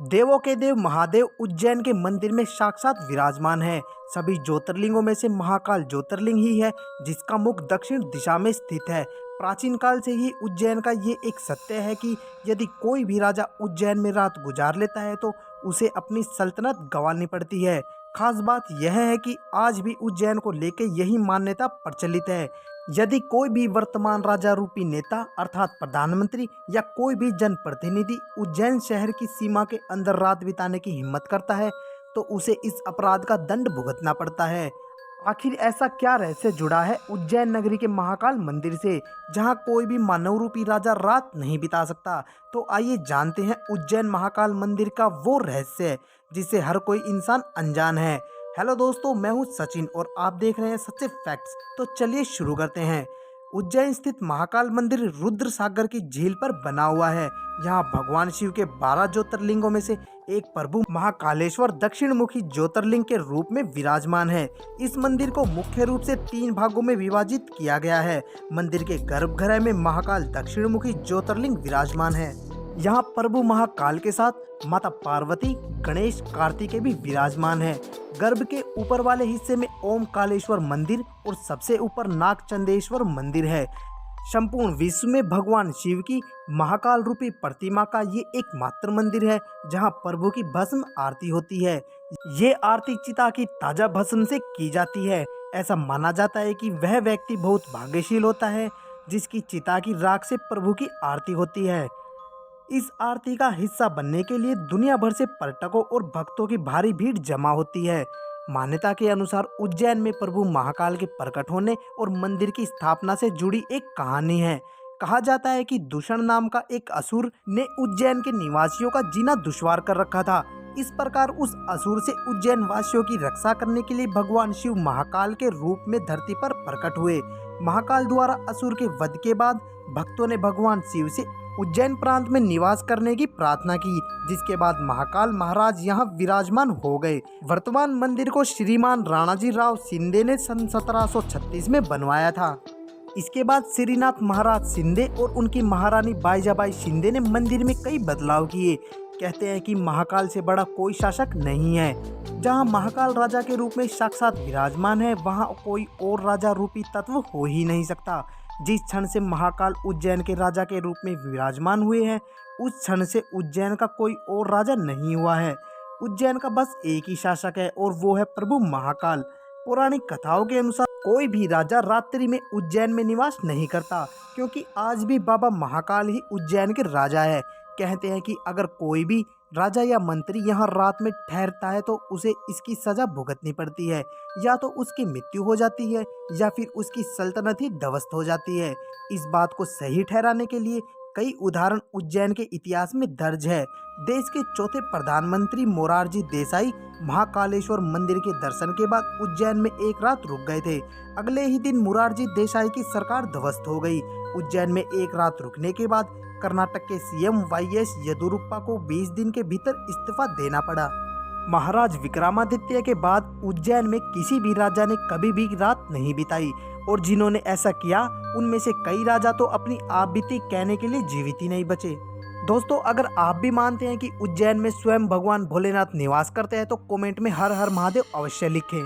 देवों के देव महादेव उज्जैन के मंदिर में साक्षात विराजमान है। सभी ज्योतिर्लिंगों में से महाकाल ज्योतिर्लिंग ही है, जिसका मुख दक्षिण दिशा में स्थित है। प्राचीन काल से ही उज्जैन का ये एक सत्य है कि यदि कोई भी राजा उज्जैन में रात गुजार लेता है तो उसे अपनी सल्तनत गंवानी पड़ती है। खास बात यह है कि आज भी उज्जैन को लेकर यही मान्यता प्रचलित है। यदि कोई भी वर्तमान राजा रूपी नेता अर्थात प्रधानमंत्री या कोई भी जनप्रतिनिधि उज्जैन शहर की सीमा के अंदर रात बिताने की हिम्मत करता है तो उसे इस अपराध का दंड भुगतना पड़ता है। आखिर ऐसा क्या रहस्य जुड़ा है उज्जैन नगरी के महाकाल मंदिर से, जहां कोई भी मानव रूपी राजा रात नहीं बिता सकता? तो आइए जानते हैं उज्जैन महाकाल मंदिर का वो रहस्य जिससे हर कोई इंसान अनजान है। हेलो दोस्तों, मैं हूं सचिन और आप देख रहे हैं सच्चे फैक्ट्स। तो चलिए शुरू करते हैं। उज्जैन स्थित महाकाल मंदिर रुद्र सागर की झील पर बना हुआ है। यहाँ भगवान शिव के 12 ज्योतिर्लिंगों में से एक प्रभु महाकालेश्वर दक्षिण मुखी ज्योतिर्लिंग के रूप में विराजमान है। इस मंदिर को मुख्य रूप से 3 भागों में विभाजित किया गया है। मंदिर के गर्भगृह में महाकाल दक्षिण मुखी ज्योतिर्लिंग विराजमान है। यहाँ प्रभु महाकाल के साथ माता पार्वती, गणेश, कार्तिकेय भी विराजमान है। गर्भ के ऊपर वाले हिस्से में ओम कालेश्वर मंदिर और सबसे ऊपर नागचंदेश्वर मंदिर है। संपूर्ण विश्व में भगवान शिव की महाकाल रूपी प्रतिमा का ये एकमात्र मंदिर है जहां प्रभु की भस्म आरती होती है। ये आरती चिता की ताजा भस्म से की जाती है। ऐसा माना जाता है कि वह व्यक्ति बहुत भाग्यशील होता है जिसकी चिता की राख से प्रभु की आरती होती है। इस आरती का हिस्सा बनने के लिए दुनिया भर से पर्यटकों और भक्तों की भारी भीड़ जमा होती है। मान्यता के अनुसार उज्जैन में प्रभु महाकाल के प्रकट होने और मंदिर की स्थापना से जुड़ी एक कहानी है। कहा जाता है कि दूषण नाम का एक असुर ने उज्जैन के निवासियों का जीना दुश्वार कर रखा था। इस प्रकार उस असुर से उज्जैन वासियों की रक्षा करने के लिए भगवान शिव महाकाल के रूप में धरती पर प्रकट हुए। महाकाल द्वारा असुर के वध के बाद भक्तों ने भगवान शिव से उज्जैन प्रांत में निवास करने की प्रार्थना की, जिसके बाद महाकाल महाराज यहाँ विराजमान हो गए। वर्तमान मंदिर को श्रीमान राणाजी राव शिंदे ने सन 1736 में बनवाया था। इसके बाद श्रीनाथ महाराज शिंदे और उनकी महारानी बाईजाबाई शिंदे ने मंदिर में कई बदलाव किए। कहते हैं कि महाकाल से बड़ा कोई शासक नहीं है। जहाँ महाकाल राजा के रूप में साक्षात विराजमान है, वहाँ कोई और राजा रूपी तत्व हो ही नहीं सकता। जिस क्षण से महाकाल उज्जैन के राजा के रूप में विराजमान हुए हैं, उस क्षण से उज्जैन का कोई और राजा नहीं हुआ है। उज्जैन का बस एक ही शासक है और वो है प्रभु महाकाल। पौराणिक कथाओं के अनुसार कोई भी राजा रात्रि में उज्जैन में निवास नहीं करता, क्योंकि आज भी बाबा महाकाल ही उज्जैन के राजा है। कहते हैं कि अगर कोई भी राजा या मंत्री यहाँ रात में ठहरता है तो उसे इसकी सजा भुगतनी पड़ती है। या तो उसकी मृत्यु हो जाती है या फिर उसकी सल्तनत ही ध्वस्त हो जाती है। इस बात को सही ठहराने के लिए कई उदाहरण उज्जैन के इतिहास में दर्ज है। देश के चौथे प्रधानमंत्री मोरारजी देसाई महाकालेश्वर मंदिर के दर्शन के बाद उज्जैन में एक रात रुक गए थे। अगले ही दिन मोरारजी देसाई की सरकार ध्वस्त हो गई। उज्जैन में एक रात रुकने के बाद कर्नाटक के सीएम वाईएस येदियुरप्पा को 20 दिन के भीतर इस्तीफा देना पड़ा। महाराज विक्रमादित्य के बाद उज्जैन में किसी भी राजा ने कभी भी रात नहीं बिताई, और जिन्होंने ऐसा किया उनमें से कई राजा तो अपनी आप बीती कहने के लिए जीवित ही नहीं बचे। दोस्तों, अगर आप भी मानते हैं कि उज्जैन में स्वयं भगवान भोलेनाथ निवास करते हैं तो कमेंट में हर हर महादेव अवश्य लिखें।